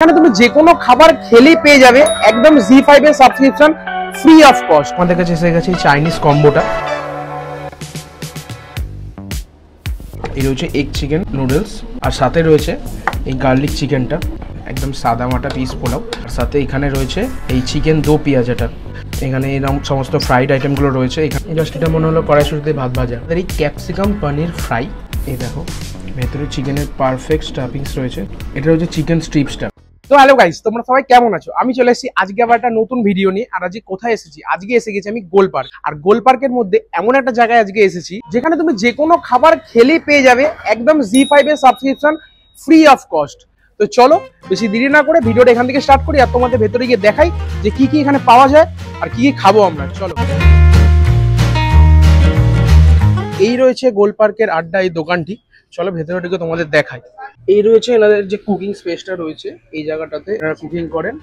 এখানে তুমি যে কোনো খাবার খেলেই পেয়ে যাবে একদম Z5 এর সাবস্ক্রিপশন ফ্রি অফ কস্ট। আমাদের কাছে এসে গেছে চাইনিজ কম্বোটা। এই রয়েছে এগ চিকেন নুডলস, আর সাথে রয়েছে এই গার্লিক চিকেনটা, একদম সাদা মাটা পিস পোলাও, আর সাথে এখানে রয়েছে এই চিকেন দো পেঁয়াজাটা। এখানে এরকম সমস্ত ফ্রাইড আইটেমগুলো রয়েছে। এখানে জাস্ট এটা মনে হলো কড়াইশুঁটিতে ভাত ভাজা। এই ক্যাপসিকাম পনির ফ্রাই, এই দেখো ভেতরে চিকেনের পারফেক্ট স্টাফিংস রয়েছে। এটা হচ্ছে চিকেন স্ট্রিপসটা। তো হ্যালো গাইস, তোমরা সবাই কেমন আছো? আমি চলে এসেছি আজকে আবার একটা নতুন ভিডিও নিয়ে। আর আজকে কোথায় এসেছি? আজকে এসে গেছি আমি গোল পার্ক। আর গোল পার্কের মধ্যে এমন একটা জায়গায় আজকে এসেছি যেখানে তুমি যে কোনো খাবার খেলেই পেয়ে যাবে একদম Z5 এর সাবস্ক্রিপশন ফ্রি অফ কস্ট। তো চলো বেশি দেরি না করে ভিডিওটা এখান থেকে স্টার্ট করি, আর তোমাদের ভেতরে গিয়ে দেখাই যে কি কি এখানে পাওয়া যায় আর কি কি খাবো আমরা। চলো। এই রয়েছে গোল পার্কের আড্ডা, এই দোকানটি। চলো ভেতরে ঢুকে তোমাদের দেখাই। এই রয়েছে এনাদের যে কুকিং স্পেসটা রয়েছে, এই জায়গাটাতে এনারা কুকিং করেন।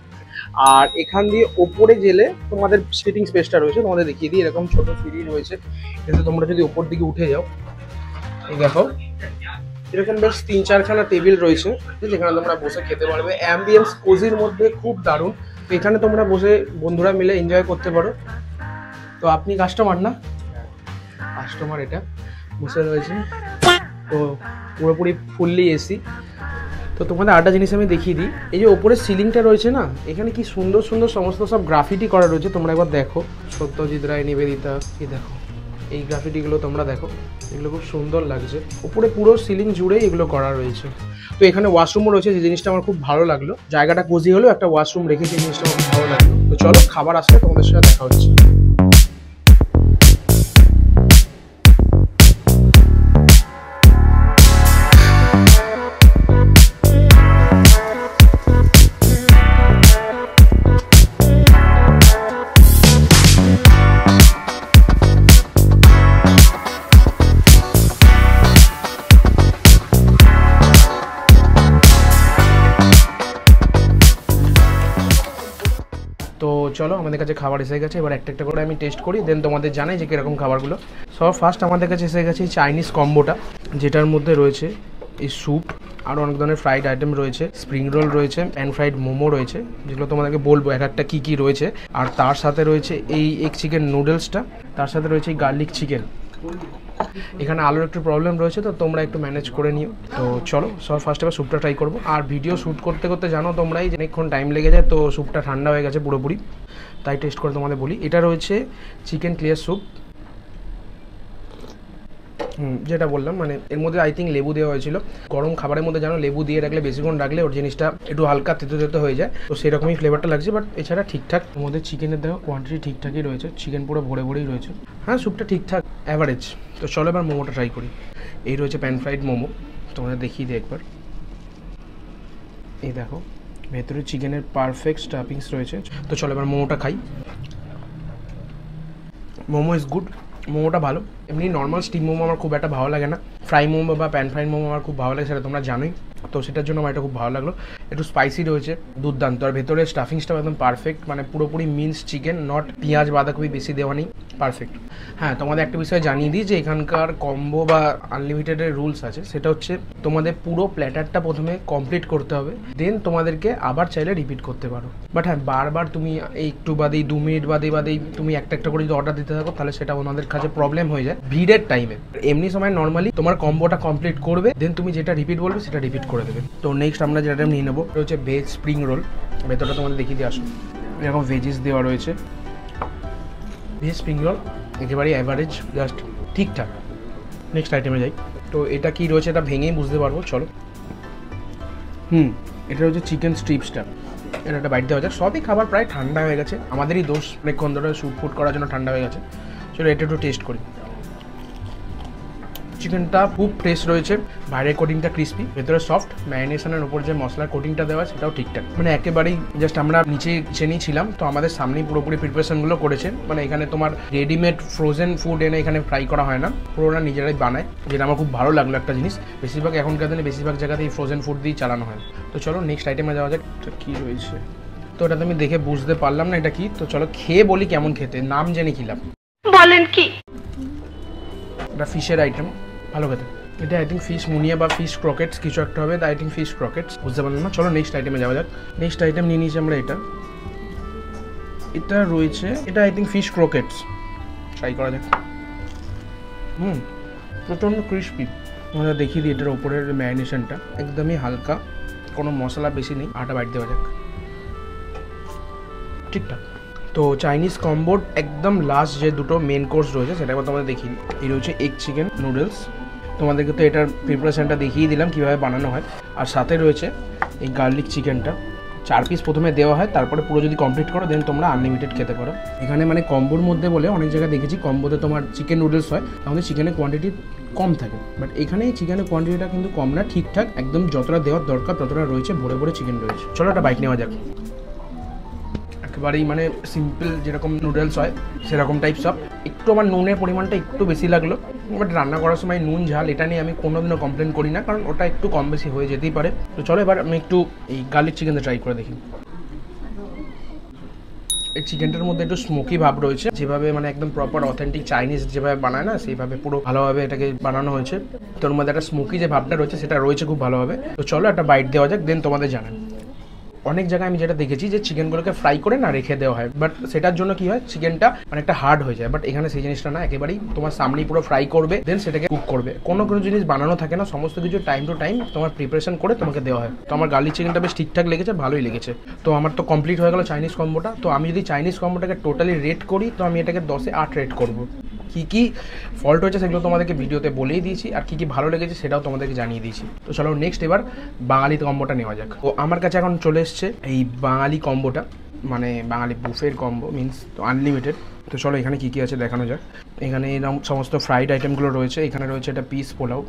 আর এখান দিয়ে ওপরে গেলে তোমাদের সিটিং স্পেসটা রয়েছে, তোমাদের দেখিয়ে দিই। এরকম ছোট সিঁড়ি রয়েছে, এতে তোমরা যদি ওপর দিকে উঠে যাও, এই দেখো এরকম বেশ 3-4খানা টেবিল রয়েছে যেখানে তোমরা বসে খেতে পারবে। অ্যাম্বিয়েন্স কোজির মধ্যে খুব দারুণ। তো এখানে তোমরা বসে বন্ধুরা মিলে এনজয় করতে পারো। তো আপনি কাস্টমার না? কাস্টমার এটা বসে রয়েছে, তো পুরোপুরি ফুললি এসি। তো তোমাদের আরেকটা জিনিস আমি দেখিয়ে দিই। এই যে ওপরের সিলিংটা রয়েছে না, এখানে কি সুন্দর সুন্দর সমস্ত সব গ্রাফিটি করা রয়েছে। তোমরা একবার দেখো, সত্যজিৎ রায়, নিবেদিতা, কি দেখো এই গ্রাফিটিগুলো তোমরা দেখো, এগুলো খুব সুন্দর লাগছে। উপরে পুরো সিলিং জুড়ে এগুলো করা রয়েছে। তো এখানে ওয়াশরুমও রয়েছে, যে জিনিসটা আমার খুব ভালো লাগলো। জায়গাটা কোজি হলেও একটা ওয়াশরুম রেখেছে, এই জিনিসটা আমার খুব ভালো লাগলো। তো চলো খাবার আসলে তোমাদের সাথে দেখা হচ্ছে। তো চলো আমাদের কাছে খাবার এসে গেছে, এবার একটা একটা করে আমি টেস্ট করি, দেন তোমাদের জানাই যে কীরকম খাবারগুলো। সব ফার্স্ট আমাদের কাছে এসে গেছে চাইনিজ কম্বোটা, যেটার মধ্যে রয়েছে এই স্যুপ, আরও অনেক ধরনের ফ্রাইড আইটেম রয়েছে, স্প্রিং রোল রয়েছে, প্যান ফ্রাইড মোমো রয়েছে, যেগুলো তোমাদেরকে বলবো এক একটা কী কী রয়েছে। আর তার সাথে রয়েছে এই এগ চিকেন নুডলসটা, তার সাথে রয়েছে এই গার্লিক চিকেন। এখানে আলুর একটু প্রবলেম রয়েছে, তো তোমরা একটু ম্যানেজ করে নিও। তো চলো সব ফার্স্ট এবার স্যুপটা ট্রাই করবো। আর ভিডিও শ্যুট করতে করতে জানো তোমরাই যে অনেকক্ষণ টাইম লেগে যায়, তো স্যুপটা ঠান্ডা হয়ে গেছে পুরোপুরি, তাই টেস্ট করে তোমাদের বলি। এটা রয়েছে চিকেন ক্লিয়ার স্যুপ, যেটা বললাম, মানে এর মধ্যে আই থিঙ্ক লেবু দেওয়া হয়েছিল। গরম খাবারের মধ্যে জানো লেবু দিয়ে রাখলে, বেশিক্ষণ রাখলে ওর জিনিসটা একটু হালকা তেতো তেতো হয়ে যায়, তো সেরকমই ফ্লেভারটা লাগছে। বাট এছাড়া ঠিকঠাক। ওর মধ্যে চিকেনের দেখো কোয়ান্টিটি ঠিকঠাকই রয়েছে, চিকেন পুরো ভরে ভরেই রয়েছে। হ্যাঁ, স্যুপটা ঠিকঠাক অ্যাভারেজ। তো চলো এবার মোমোটা ট্রাই করি। এই রয়েছে প্যান ফ্রাইড মোমো, তোমাদের দেখিয়ে দিই একবার। এই দেখো ভেতরে চিকেনের পারফেক্ট স্টাফিংস রয়েছে। তো চলো এবার মোমোটা খাই। মোমো ইজ গুড, মোমোটা ভালো। এমনি নর্মাল স্টিম মোমো আমার খুব একটা ভালো লাগে না। ফ্রাই মোমো বা প্যান ফ্রাইড মোমো আমার খুব ভালো লাগে, সেটা তোমরা জানোই। তো সেটার জন্য আমার এটা খুব ভালো লাগলো। একটু স্পাইসি রয়েছে, দুর্দান্ত। আর ভেতরে স্টাফিংসটাও একদম পারফেক্ট, মানে পুরোপুরি মিন্স চিকেন, নট পেঁয়াজ বাঁধাকপি বেশি দেওয়া নেই, পারফেক্ট। হ্যাঁ, তোমাদের একটা বিষয় জানিয়ে দিই যে এখানকার কম্বো বা আনলিমিটেডের রুলস আছে। সেটা হচ্ছে তোমাদের পুরো প্ল্যাটারটা প্রথমে কমপ্লিট করতে হবে, দেন তোমাদেরকে আবার চাইলে রিপিট করতে পারো। বাট হ্যাঁ, বারবার তুমি এই একটু বাদেই 2 মিনিট বাদেই তুমি একটা একটা করে যদি অর্ডার দিতে থাকো, তাহলে সেটা ওনাদের কাছে প্রবলেম হয়ে যায় ভিড়ের টাইমে। এমনি সময় নর্মালি তোমার কম্বোটা কমপ্লিট করবে, দেন তুমি যেটা রিপিট বলবে সেটা রিপিট করে দেবে। তো নেক্সট আমরা যেটা নিয়ে নেবো হচ্ছে ভেজ স্প্রিং রোল। ভেতরটা তোমাদের দেখিয়ে দিয়ে আসো, এরকম ভেজিস দেওয়া রয়েছে। ভেজ স্প্রিং রোল একেবারেই অ্যাভারেজ, জাস্ট ঠিকঠাক। নেক্সট আইটেমে যাই। তো এটা কি রয়েছে এটা ভেঙেই বুঝতে পারবো, চলো। এটা হচ্ছে চিকেন স্ট্রিপসটা, এটা একটা বাইট দেওয়া যাক। সবই খাবার প্রায় ঠান্ডা হয়ে গেছে, আমাদেরই দোষ, অনেকক্ষণ ধরে শ্যুট করার জন্য ঠান্ডা হয়ে গেছে। চলো এটা একটু টেস্ট করি। চিকেনটা খুব ফ্রেশ রয়েছে, বাইরের কোটিংটা ক্রিস্পি, ভেতরে সফট। ম্যারিনেশনের উপর যে মশলার কোটিংটা দেওয়া সেটাও ঠিকঠাক, মানে একেবারেই জাস্ট আমরা নিচে কিচেনেই ছিলাম, তো আমাদের সামনেই পুরোপুরি প্রিপারেশনগুলো করেছে। মানে এখানে তোমার রেডিমেড ফ্রোজেন ফুড এনে এখানে ফ্রাই করা হয় না, পুরোটা নিজেরাই বানায়, যেটা আমার খুব ভালো লাগলো একটা জিনিস। বেশিরভাগ এখনকার দিনে বেশিরভাগ জায়গাতেই ফ্রোজেন ফুড দিয়েই চালানো হয়। তো চলো নেক্সট আইটেমে যাওয়া যাক। কী রয়েছে তো এটা তো আমি দেখে বুঝতে পারলাম না এটা কি। তো চলো খেয়ে বলি কেমন খেতে, নাম জেনে খেলাম। বলেন কি? এটা ফিশের আইটেম, ভালো খেতে। এটা আই থিঙ্ক ফিশ মুনিয়া বা ফিশ ক্রকেটস কিছু একটা হবে, আই থিঙ্ক ফিশ ক্রকেটস, বুঝতে পারলাম না। চলো নেক্সট আইটেমে যাওয়া যাক। নেক্সট আইটেম নিয়ে নিয়েছি আমরা এটা রয়েছে, এটা আই থিঙ্ক ফিশ ক্রকেটস, ট্রাই করা যাক। প্রচণ্ড ক্রিস্পি। আমরা দেখিয়ে দিই এটার ওপরের ম্যারিনেশনটা একদমই হালকা, কোনো মশলা বেশি নেই। আটা বাইট দেওয়া যাক, ঠিকঠাক। তো চাইনিজ কম্বোর একদম লাস্ট যে দুটো মেন কোর্স রয়েছে সেটা একবার তোমাদের দেখিয়ে দিই। এই রয়েছে এগ চিকেন নুডলস, তোমাদেরকে তো এটার প্রিপারেশনটা দেখিয়ে দিলাম কীভাবে বানানো হয়। আর সাথে রয়েছে এই গার্লিক চিকেনটা, 4 পিস প্রথমে দেওয়া হয়, তারপরে পুরো যদি কমপ্লিট করো দেন তোমরা আনলিমিটেড খেতে পারো। এখানে মানে কম্বোর মধ্যে বলে অনেক জায়গায় দেখেছি কম্বোতে তোমার চিকেন নুডলস হয়, আমাদের চিকেনের কোয়ান্টিটি কম থাকে, বাট এখানে এই চিকেনের কোয়ান্টিটিটা কিন্তু কম না, ঠিকঠাক একদম যতটা দেওয়ার দরকার ততটা রয়েছে, ভরে ভরে চিকেন রয়েছে। চলো একটা বাইট নেওয়া যাক। একেবারেই মানে সিম্পল যেরকম নুডলস হয় সেরকম টাইপ সব। একটু আমার নুনের পরিমাণটা একটু বেশি লাগলো, বাট রান্না করার সময় নুন ঝাল এটা নিয়ে আমি কোনোদিনও কমপ্লেন করি না, কারণ ওটা একটু কম বেশি হয়ে যেতেই পারে। তো চলো এবার আমি একটু এই গার্লিক চিকেনটা ট্রাই করে দেখি। এই চিকেনটার মধ্যে একটু স্মোকি ভাব রয়েছে, যেভাবে মানে একদম প্রপার অথেন্টিক চাইনিজ যেভাবে বানায় না সেইভাবে পুরো ভালোভাবে এটাকে বানানো হয়েছে। তোর মধ্যে একটা স্মোকি যে ভাবটা রয়েছে সেটা রয়েছে খুব ভালোভাবে। তো চলো একটা বাইট দেওয়া যাক, দেন তোমাদের জানান। অনেক জায়গায় আমি যেটা দেখেছি যে চিকেনগুলোকে ফ্রাই করে না রেখে দেওয়া হয়, বাট সেটার জন্য কি হয় চিকেনটা অনেকটা হার্ড হয়ে যায়, বাট এখানে সেই জিনিসটা না, একেবারেই তোমার সামনেই পুরো ফ্রাই করবে দেন সেটাকে কুক করবে। কোনো জিনিস বানানো থাকে না, সমস্ত কিছু টাইম টু টাইম তোমার প্রিপারেশন করে তোমাকে দেওয়া হয়। তো আমার গার্লিক চিকেনটা বেশ ঠিকঠাক লেগেছে, ভালোই লেগেছে। তো আমার তো কমপ্লিট হয়ে গেল চাইনিজ কম্বোটা। তো আমি যদি চাইনিজ কম্বোটাকে টোটালি রেট করি তো আমি এটাকে 10-এ 8 রেট করবো। কী কী ফল্ট হয়েছে সেগুলো তোমাদেরকে ভিডিওতে বলেই দিয়েছি, আর কী কী ভালো লেগেছে সেটাও তোমাদেরকে জানিয়ে দিয়েছি। তো চলো নেক্সট এবার বাঙালি কম্বোটা নেওয়া যাক। তো আমার কাছে এখন চলে এসছে এই বাঙালি কম্বোটা, মানে বাঙালি বুফের কম্বো মিনস তো আনলিমিটেড। তো চলো এখানে কী কী আছে দেখানো যাক। এখানে এরকম সমস্ত ফ্রাইড আইটেমগুলো রয়েছে। এখানে রয়েছে একটা পিস পোলাও,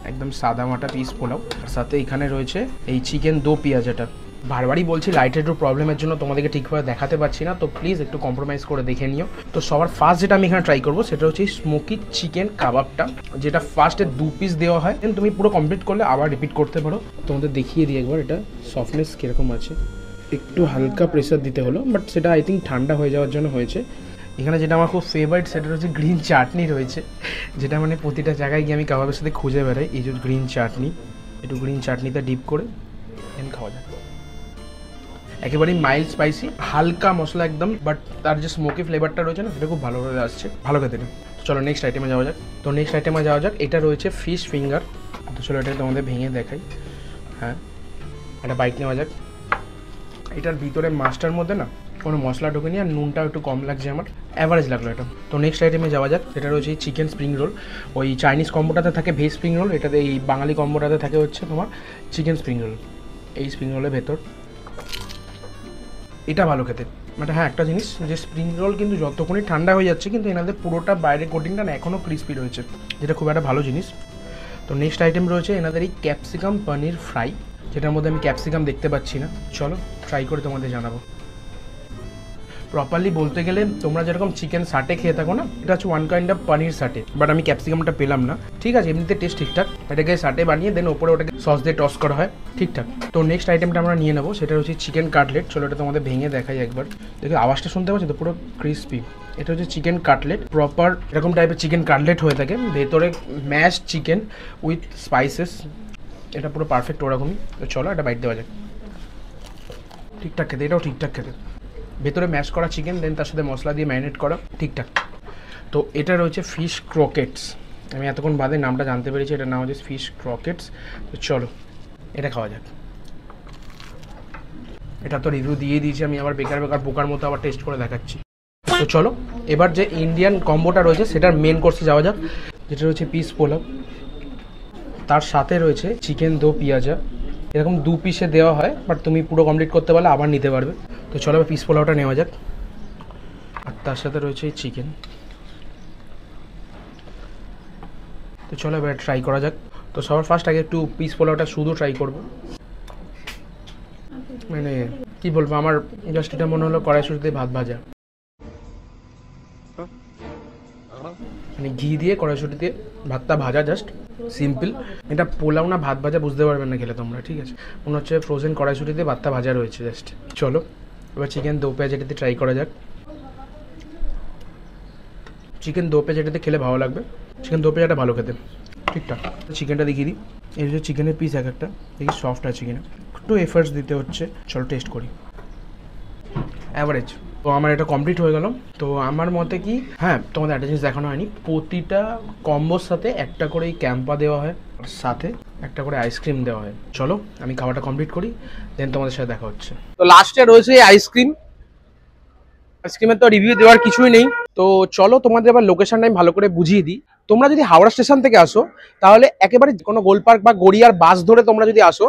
একদম সাদা মাটা পিস পোলাও, আর সাথে এখানে রয়েছে এই চিকেন দো পেঁয়াজ। এটা বারবারই বলছি লাইটের একটু প্রবলেমের জন্য তোমাদেরকে ঠিকভাবে দেখাতে পারছি না, তো প্লিজ একটু কম্প্রোমাইজ করে দেখে নিও। তো সবার ফার্স্ট যেটা আমি এখানে ট্রাই করবো সেটা হচ্ছে স্মোকি চিকেন কাবাবটা, যেটা ফার্স্টে 2 পিস দেওয়া হয়, দেন তুমি পুরো কমপ্লিট করলে আবার রিপিট করতে পারো। তোমাদের দেখিয়ে দিই একবার এটা সফটনেস কীরকম আছে। একটু হালকা প্রেসার দিতে হলো, বাট সেটা আই থিঙ্ক ঠান্ডা হয়ে যাওয়ার জন্য হয়েছে। এখানে যেটা আমার খুব ফেভারিট সেটা হচ্ছে গ্রিন চাটনি রয়েছে, যেটা মানে প্রতিটা জায়গায় গিয়ে আমি কাবাবের সাথে খুঁজে বেড়াই। এই যে গ্রিন চাটনি, একটু গ্রিন চাটনিতে ডিপ করে দেন খাওয়া যায়। একেবারেই মাইল্ড স্পাইসি, হালকা মশলা একদম, বাট তার যে স্মোকি ফ্লেভারটা রয়েছে না সেটা খুব ভালোভাবে আসছে, ভালো খেতে। চলো নেক্সট আইটেমে যাওয়া যাক। তো নেক্সট আইটেমে যাওয়া যাক, এটা রয়েছে ফিশ ফিঙ্গার। তো চলো এটা তোমাদের ভেঙে দেখাই। হ্যাঁ, একটা বাইট নেওয়া যাক। এটার ভিতরে মাছটার মধ্যে না কোনো মশলা ঢোকেনি, আর নুনটাও একটু কম লাগছে, আমার অ্যাভারেজ লাগলো এটা। তো নেক্সট আইটেমে যাওয়া যাক, এটা রয়েছে চিকেন স্প্রিং রোল। ওই চাইনিজ কম্বোটাতে থাকে ভেজ স্প্রিং রোল, এটাতে এই বাঙালি কম্বোটাতে থাকে হচ্ছে তোমার চিকেন স্প্রিং রোল। এই স্প্রিং রোলের ভেতর এটা ভালো খেতে, মানে হ্যাঁ একটা জিনিস যে স্প্রিং রোল কিন্তু যতক্ষণই ঠান্ডা হয়ে যাচ্ছে কিন্তু এনাদের পুরোটা বাইরের কোটিংটা না এখনও ক্রিস্পি রয়েছে, যেটা খুব একটা ভালো জিনিস। তো নেক্সট আইটেম রয়েছে এনাদের এই ক্যাপসিকাম পনির ফ্রাই, যেটার মধ্যে আমি ক্যাপসিকাম দেখতে পাচ্ছি না। চলো ট্রাই করে তোমাদের জানাবো। প্রপারলি বলতে গেলে তোমরা যেরকম চিকেন সাটে খেয়ে থাকো না, এটা হচ্ছে one kind of paneer সাটে, but আমি ক্যাপসিকামটা পেলাম না। ঠিক আছে, এমনিতে টেস্ট ঠিকঠাক, এটাকে সাটে বানিয়ে দেন ওপরে ওটাকে সস দিয়ে টস করা হয়, ঠিকঠাক। তো নেক্সট আইটেমটা আমরা নিয়ে নেবো, সেটা হচ্ছে চিকেন কাটলেট। চলো এটা তোমাদের ভেঙে দেখাই একবার, দেখো আওয়াজটা শুনতে পাচ্ছি তো পুরো ক্রিস্পি। এটা হচ্ছে চিকেন কাটলেট, প্রপার এরকম টাইপের চিকেন কাটলেট হয়ে থাকে, ভেতরে ম্যাশ চিকেন উইথ স্পাইসেস, এটা পুরো পারফেক্ট ওরকমই। তো চলো একটা বাইট দেওয়া যাক। ঠিকঠাক খেতে, এটাও ঠিকঠাক খেতে, ভেতরে ম্যাশ করা চিকেন দেন তার সাথে মশলা দিয়ে ম্যারিনেট করা, ঠিকঠাক। তো এটা রয়েছে ফিশ ক্রকেটস, আমি এতক্ষণ বাদে নামটা জানতে পেরেছি, এটার নাম হচ্ছে ফিশ ক্রকেটস। তো চলো এটা খাওয়া যাক। এটা তো রিভিউ দিয়ে দিয়েছি আমি, আবার বেকার বোকার মতো আবার টেস্ট করে দেখাচ্ছি। তো চলো এবার যে ইন্ডিয়ান কম্বোটা রয়েছে সেটার মেন কোর্সে যাওয়া যাক, যেটা রয়েছে পিস পোলাও, তার সাথে রয়েছে চিকেন দো পেঁয়াজা। এরকম 2 পিসে দেওয়া হয়, বাট তুমি পুরো কমপ্লিট করতে পারলে আবার নিতে পারবে। তো চলো পিস পোলাওটা নেওয়া যাক, আর তার সাথে রয়েছে চিকেন। তো চলো এবার ট্রাই করা যাক। তো সবার ফার্স্ট আগে একটু পিস পোলাওটা শুধু ট্রাই করব, মানে কি বলবো, আমার জাস্ট এটা মনে হলো কড়াইশুঁটিতে ভাত ভাজা, মানে ঘি দিয়ে কড়াইশুঁটিতে ভাতটা ভাজা, জাস্ট সিম্পল। এটা পোলাও না ভাত ভাজা বুঝতে পারবেন না খেলে তোমরা, ঠিক আছে, মনে হচ্ছে ফ্রোজেন কড়াইশুঁটিতে ভাতটা ভাজা রয়েছে জাস্ট। চলো এবার চিকেন দো পেঁয়াজ এটাতে ট্রাই করা যাক। চিকেন দো পেঁয়াজ এটাতে খেলে ভালো লাগবে, চিকেন দো পেঁয়াজটা ভালো খেতে। ঠিকঠাক। চিকেনটা দেখিয়ে দিই, এই হচ্ছে চিকেনের পিস এক একটা, দেখি সফট আছে কিনা, একটু এফার্টস দিতে হচ্ছে। চলো টেস্ট করি। অ্যাভারেজ। তো আমার এটা কমপ্লিট হয়ে গেল। তো আমার মতে কি, হ্যাঁ তোমাদের একটা জিনিস দেখানো হয়নি, প্রতিটা কম্বোর সাথে একটা করে ক্যাম্পা দেওয়া হয়, সাথে একটা করে আইসক্রিম দেওয়া হয়। চলো আমি খাবারটা কমপ্লিট করি, দেন তোমাদের সাথে দেখা হচ্ছে। তো লাস্টে রয়েছে আইসক্রিম। আইসক্রিমের তো রিভিউ দেওয়ার কিছুই নেই। তো চলো তোমাদের এবার লোকেশনটা আমি ভালো করে বুঝিয়ে দিই। তোমরা যদি হাওড়া স্টেশন থেকে আসো, তাহলে একেবারে কোনো গোল পার্ক বা গড়িয়ার বাস ধরে তোমরা যদি আসো,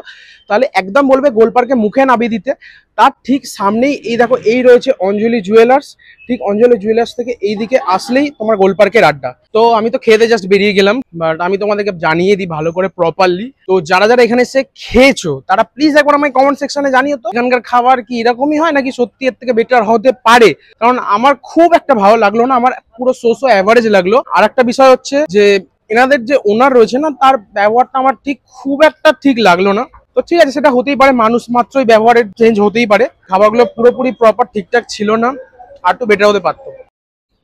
তাহলে একদম বলবে গোল পার্কে মুখে নামিয়ে দিতে। তার ঠিক সামনেই এই দেখো, এই রয়েছে অঞ্জলি জুয়েলার্স। ঠিক অঞ্জলি জুয়েলার্স থেকে এইদিকে আসলেই তোমার গোল পার্কের আড্ডা। তো আমি তো খেতে জাস্ট বেরিয়ে গেলাম, বাট আমি তোমাদেরকে জানিয়ে দিই ভালো করে প্রপারলি। তো যারা যারা এখানে এসে খেয়েছো, তারা প্লিজ একবার আমায় কমেন্ট সেকশনে জানিও তো এখানকার খাবার কি এরকমই হয় নাকি সত্যি এর থেকে বেটার হতে পারে। কারণ আমার খুব একটা ভালো লাগলো না, আমার পুরো সোসো অ্যাভারেজ লাগলো। আর একটা বিষয় হচ্ছে যে এনাদের যে ওনার রয়েছে না, তার ব্যবহারটা আমার ঠিক খুব একটা ঠিক লাগলো না। তো ঠিক আছে, সেটা হতেই পারে, মানুষ মাত্রই ব্যবহারের চেঞ্জ হতেই পারে। খাবারগুলো পুরোপুরি প্রপার ঠিকঠাক ছিল না, আর একটু বেটার হতে পারতো।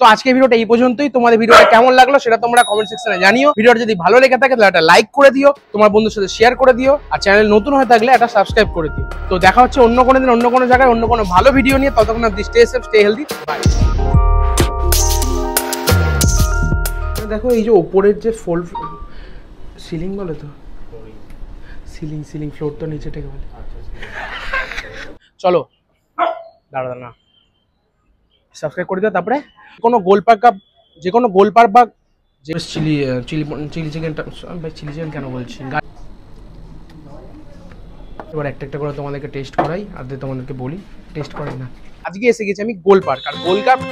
তো আজকে ভিডিওটা এই পর্যন্তই। তোমাদের ভিডিওটা কেমন লাগলো সেটা তোমরা কমেন্ট সেকশনে জানিও। ভিডিওটা যদি ভালো লেগে থাকে তাহলে একটা লাইক করে দিও, তোমার বন্ধুর সাথে শেয়ার করে দিও, আর চ্যানেল নতুন হয়ে থাকলে একটা সাবস্ক্রাইব করে দিও। তো দেখা হচ্ছে অন্য কোনো দিন, অন্য কোনো জায়গায়, অন্য কোনো ভালো ভিডিও নিয়ে। ততক্ষণ অবধি stay safe, stay healthy, bye. দেখো এই যে ওপরের যে ফোল সিলিং বলে, তো সিলিং ফ্লোর তো নিচেটাকে বলে। চলো দাঁড়া না, সাবস্ক্রাইব করে দিও। তারপরে কোনো গোলপার্ক বা যে কোনো গোলপার্ক বা যে চিলি চিকেনটা, ভাই চিলি চিকেন কেন বলছি, এবার একটা একটা করে তোমাদেরকে টেস্ট করাই, আর তোমাদেরকে বলি টেস্ট করাই না। আজকে এসে গেছি আমি গোলপার্ক, আর গোলপার্ক